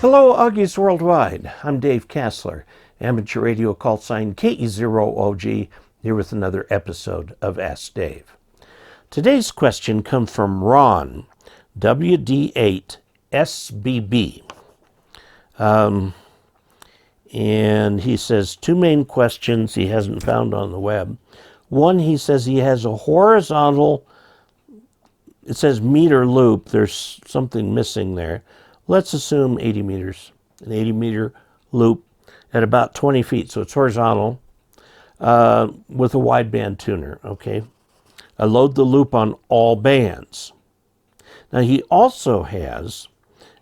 Hello, Augies Worldwide. I'm Dave Kassler, amateur radio call sign KE0OG, here with another episode of Ask Dave. Today's question comes from Ron, WD8SBB. And he says two main questions he hasn't found on the web. One, he says he has a horizontal, it says meter loop. There's something missing there. Let's assume 80 meters, an 80 meter loop at about 20 feet. So it's horizontal with a wideband tuner, okay? I load the loop on all bands. Now he also has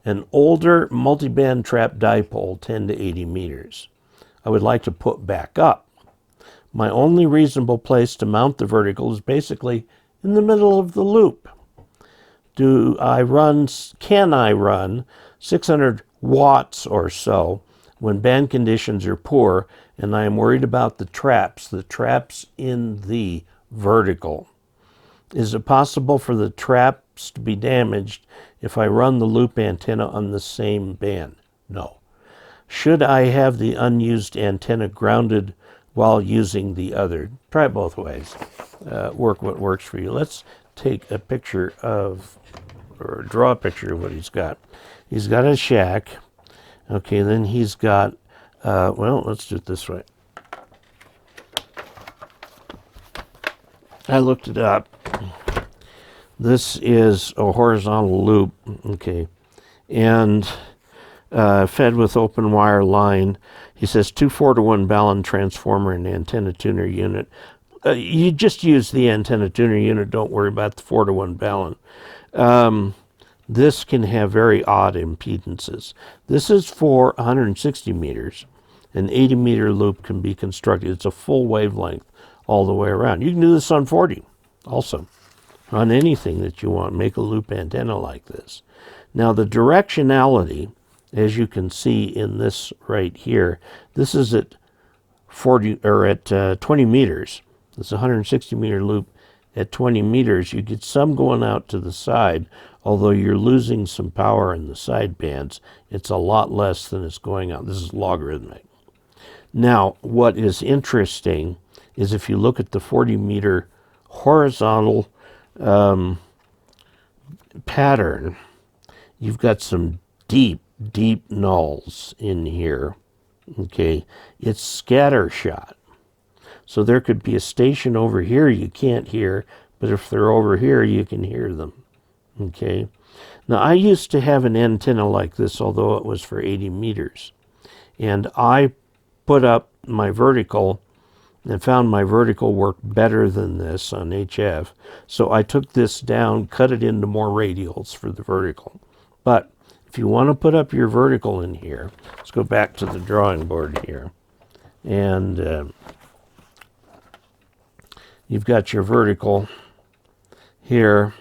an older multiband trap dipole, 10 to 80 meters. I would like to put back up. My only reasonable place to mount the vertical is basically in the middle of the loop. Can I run 600 watts or so when band conditions are poor and I am worried about the traps in the vertical? Is it possible for the traps to be damaged if I run the loop antenna on the same band? No. Should I have the unused antenna grounded while using the other? Try it both ways. Work what works for you. Let's take a picture of, or draw a picture of what he's got. He's got a shack. Okay, then he's got, well, let's do it this way. I looked it up. This is a horizontal loop, okay, and fed with open wire line. He says 2 4-to-1 balun transformer and antenna tuner unit. You just use the antenna tuner unit. Don't worry about the 4-to-1 balun. This can have very odd impedances. This is for 160 meters. An 80 meter loop can be constructed. It's a full wavelength all the way around. You can do this on 40 also. On anything that you want, make a loop antenna like this. Now the directionality, as you can see in this right here, this is at 20 meters. It's a 160 meter loop at 20 meters. You get some going out to the side, although you're losing some power in the side bands. It's a lot less than it's going out. This is logarithmic. Now, what is interesting is if you look at the 40 meter horizontal pattern, you've got some deep nulls in here. Okay, it's scattershot. So there could be a station over here you can't hear, but if they're over here, you can hear them. Okay. Now I used to have an antenna like this, although it was for 80 meters. And I put up my vertical and found my vertical worked better than this on HF. So I took this down, cut it into more radials for the vertical. But if you want to put up your vertical in here, let's go back to the drawing board here. And you've got your vertical here.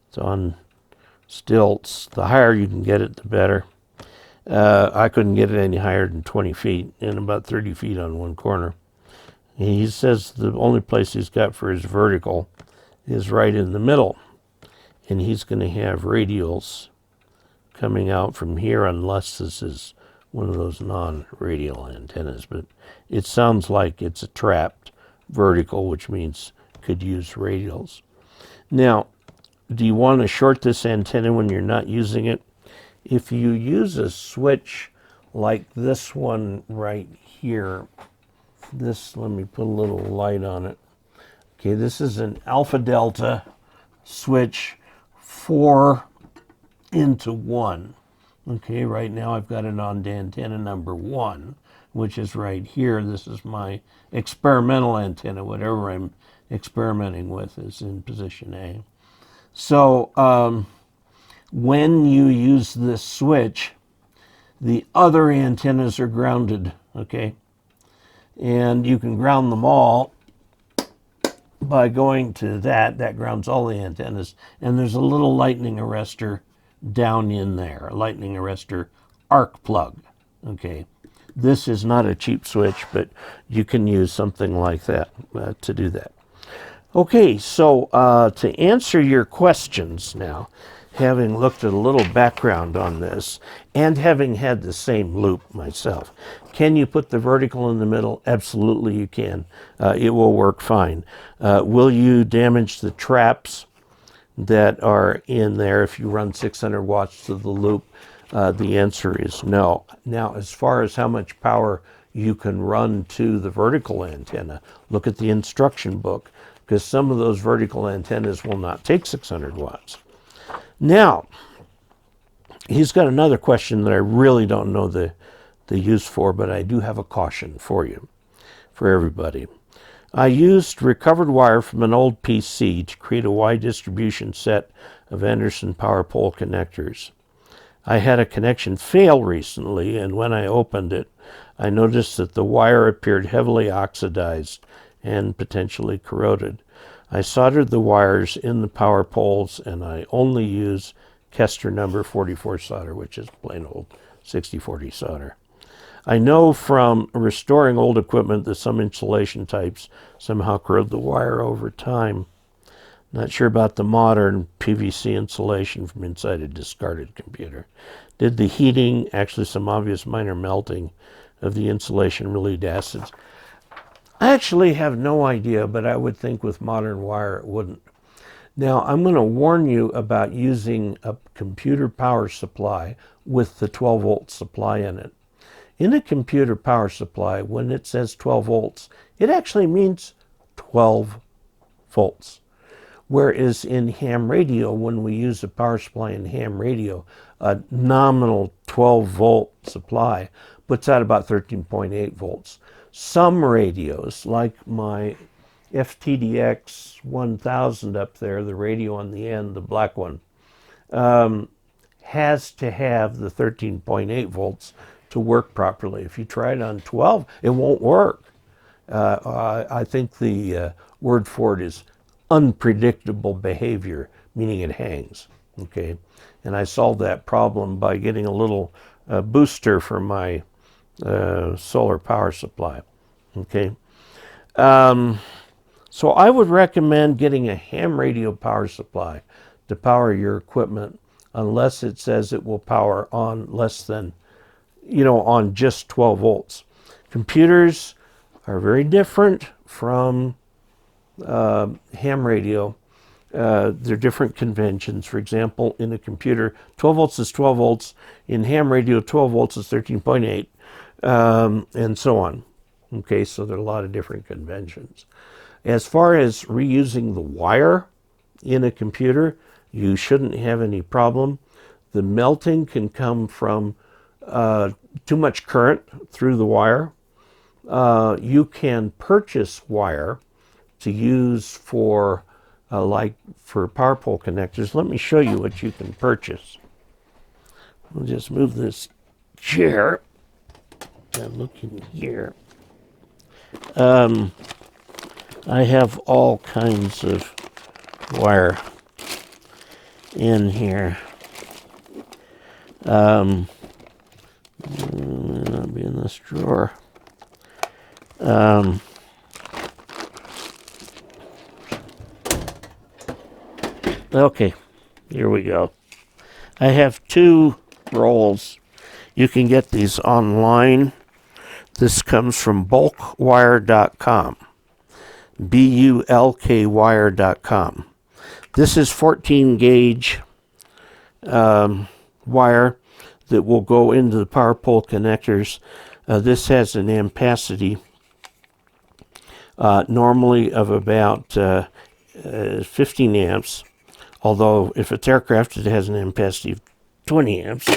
It's on stilts. The higher you can get it, the better. I couldn't get it any higher than 20 feet and about 30 feet on one corner. He says the only place he's got for his vertical is right in the middle. And he's going to have radials coming out from here unless this is one of those non-radial antennas. But it sounds like it's a trapped vertical, which means could use radials. Now, do you want to short this antenna when you're not using it? If you use a switch like this one right here, let me put a little light on it. Okay, this is an alpha delta switch 4 into 1. Okay, right now I've got it on antenna number 1, which is right here. This is my experimental antenna. Whatever I'm experimenting with is in position A. So when you use this switch, the other antennas are grounded, okay? And you can ground them all by going to that grounds all the antennas. And there's a little lightning arrestor down in there, a lightning arrestor arc plug, okay? This is not a cheap switch, but you can use something like that to do that. Okay, so to answer your questions now, having looked at a little background on this and having had the same loop myself, can you put the vertical in the middle? Absolutely you can. It will work fine. Will you damage the traps that are in there if you run 600 watts to the loop? The answer is no. Now, as far as how much power you can run to the vertical antenna, look at the instruction book, because some of those vertical antennas will not take 600 watts. Now, he's got another question that I really don't know the use for, but I do have a caution for you, for everybody. I used recovered wire from an old PC to create a Y distribution set of Anderson power pole connectors. I had a connection fail recently, and when I opened it, I noticed that the wire appeared heavily oxidized and potentially corroded. I soldered the wires in the power poles, and I only use Kester number 44 solder, which is plain old 6040 solder. I know from restoring old equipment that some insulation types somehow corrode the wire over time. Not sure about the modern PVC insulation from inside a discarded computer. Did the heating, actually some obvious minor melting of the insulation, relieved acids? I actually have no idea, but I would think with modern wire it wouldn't. Now, I'm going to warn you about using a computer power supply with the 12 volt supply in it. In a computer power supply, when it says 12 volts, it actually means 12 volts. Whereas in ham radio, when we use a power supply in ham radio, a nominal 12 volt supply puts out about 13.8 volts. Some radios, like my FTDX 1000 up there, the radio on the end, the black one, has to have the 13.8 volts to work properly. If you try it on 12, it won't work. I think the word for it is unpredictable behavior, meaning it hangs. Okay, and I solved that problem by getting a little booster for my solar power supply. Okay, so I would recommend getting a ham radio power supply to power your equipment, unless it says it will power on less than, on just 12 volts. Computers are very different from ham radio. They're different conventions. For example, in a computer, 12 volts is 12 volts. In ham radio, 12 volts is 13.8, and so on. Okay, so there are a lot of different conventions. As far as reusing the wire in a computer, you shouldn't have any problem. The melting can come from too much current through the wire. You can purchase wire to use for for power pole connectors. Let me show you what you can purchase. We'll just move this chair and look in here. I have all kinds of wire in here. May not be in this drawer. Okay, here we go. I have 2 rolls. You can get these online. This comes from bulkwire.com. bulkwire.com. This is 14 gauge wire that will go into the power pole connectors. This has an ampacity normally of about 15 amps. Although if it's aircraft, it has an ampacity of 20 amps.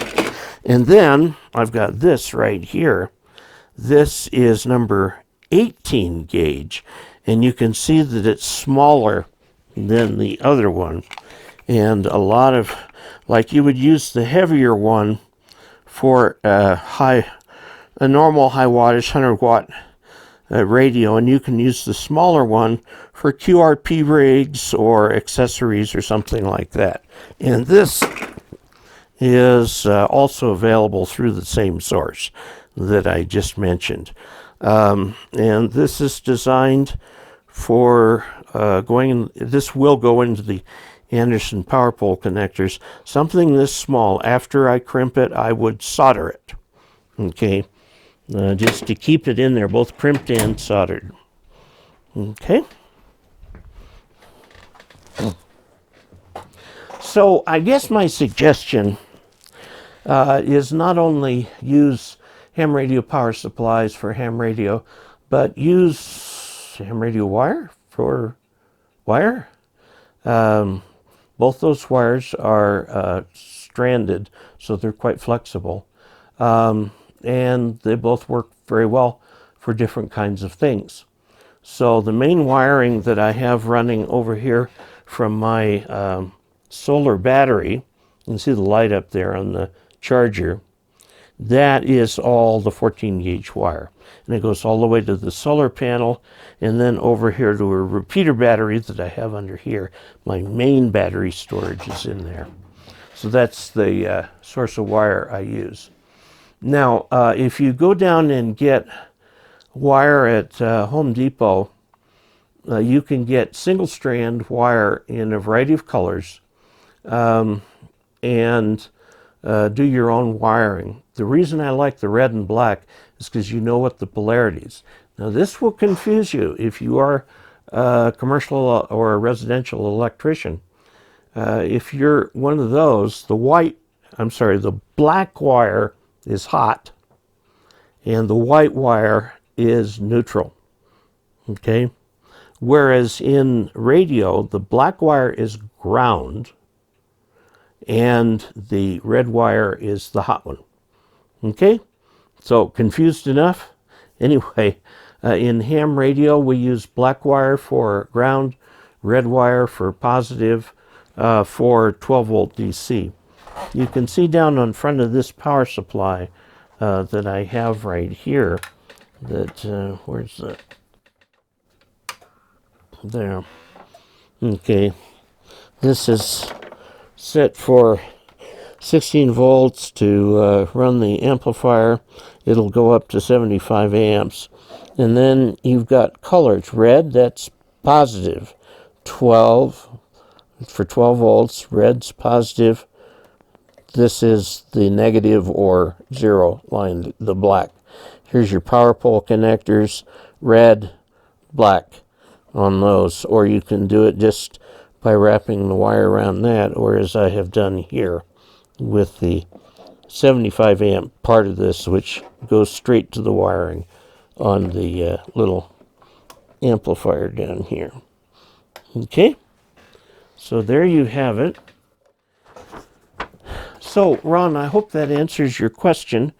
And then I've got this right here. This is number 18 gauge. And you can see that it's smaller than the other one. And a lot of, like you would use the heavier one for a normal high wattage 100 watt radio, and you can use the smaller one for QRP rigs or accessories or something like that. And this is also available through the same source that I just mentioned. And this is designed for this will go into the Anderson power pole connectors. Something this small, after I crimp it, I would solder it. Okay, just to keep it in there, both crimped and soldered. Okay. So I guess my suggestion is not only use ham radio power supplies for ham radio, but use ham radio wire for wire. Both those wires are stranded, so they're quite flexible. And they both work very well for different kinds of things. So the main wiring that I have running over here from my solar battery, you can see the light up there on the charger, that is all the 14 gauge wire. And it goes all the way to the solar panel, and then over here to a repeater battery that I have under here. My main battery storage is in there. So that's the source of wire I use. Now, if you go down and get wire at Home Depot, you can get single strand wire in a variety of colors and do your own wiring. The reason I like the red and black is because you know what the polarities. Now this will confuse you if you are a commercial or a residential electrician. If you're one of those, the black wire is hot and the white wire is neutral. Okay? Whereas in radio, the black wire is ground and the red wire is the hot one. Okay? So, confused enough? Anyway, in ham radio, we use black wire for ground, red wire for positive, for 12 volt DC. You can see down on front of this power supply that I have right here, that, where's that? There. Okay. This is set for 16 volts to run the amplifier. It'll go up to 75 amps. And then you've got colors. Red, that's positive. 12 for 12 volts. Red's positive. This is the negative or zero line, the black. Here's your power pole connectors. Red, black on those. Or you can do it just by wrapping the wire around that, or as I have done here with the 75 amp part of this, which goes straight to the wiring on the little amplifier down here. Okay, so there you have it. So Ron, I hope that answers your question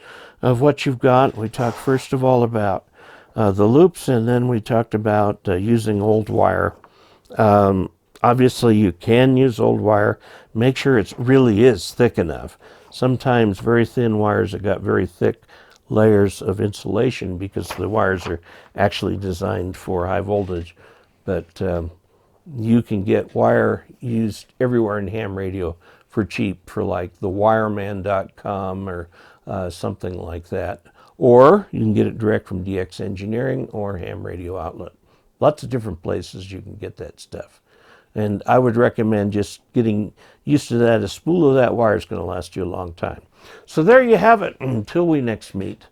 of what you've got. We talked first of all about the loops, and then we talked about using old wire. Obviously you can use old wire. Make sure it really is thick enough. Sometimes very thin wires have got very thick layers of insulation because the wires are actually designed for high voltage. But you can get wire used everywhere in ham radio for cheap, for like thewireman.com or something like that. Or you can get it direct from DX Engineering or Ham Radio Outlet. Lots of different places you can get that stuff. And I would recommend just getting used to that. A spool of that wire is going to last you a long time. So there you have it. Until we next meet,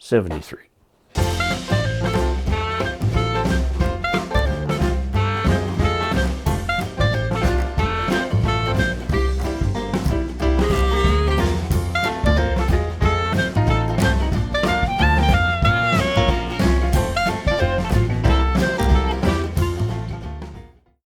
73.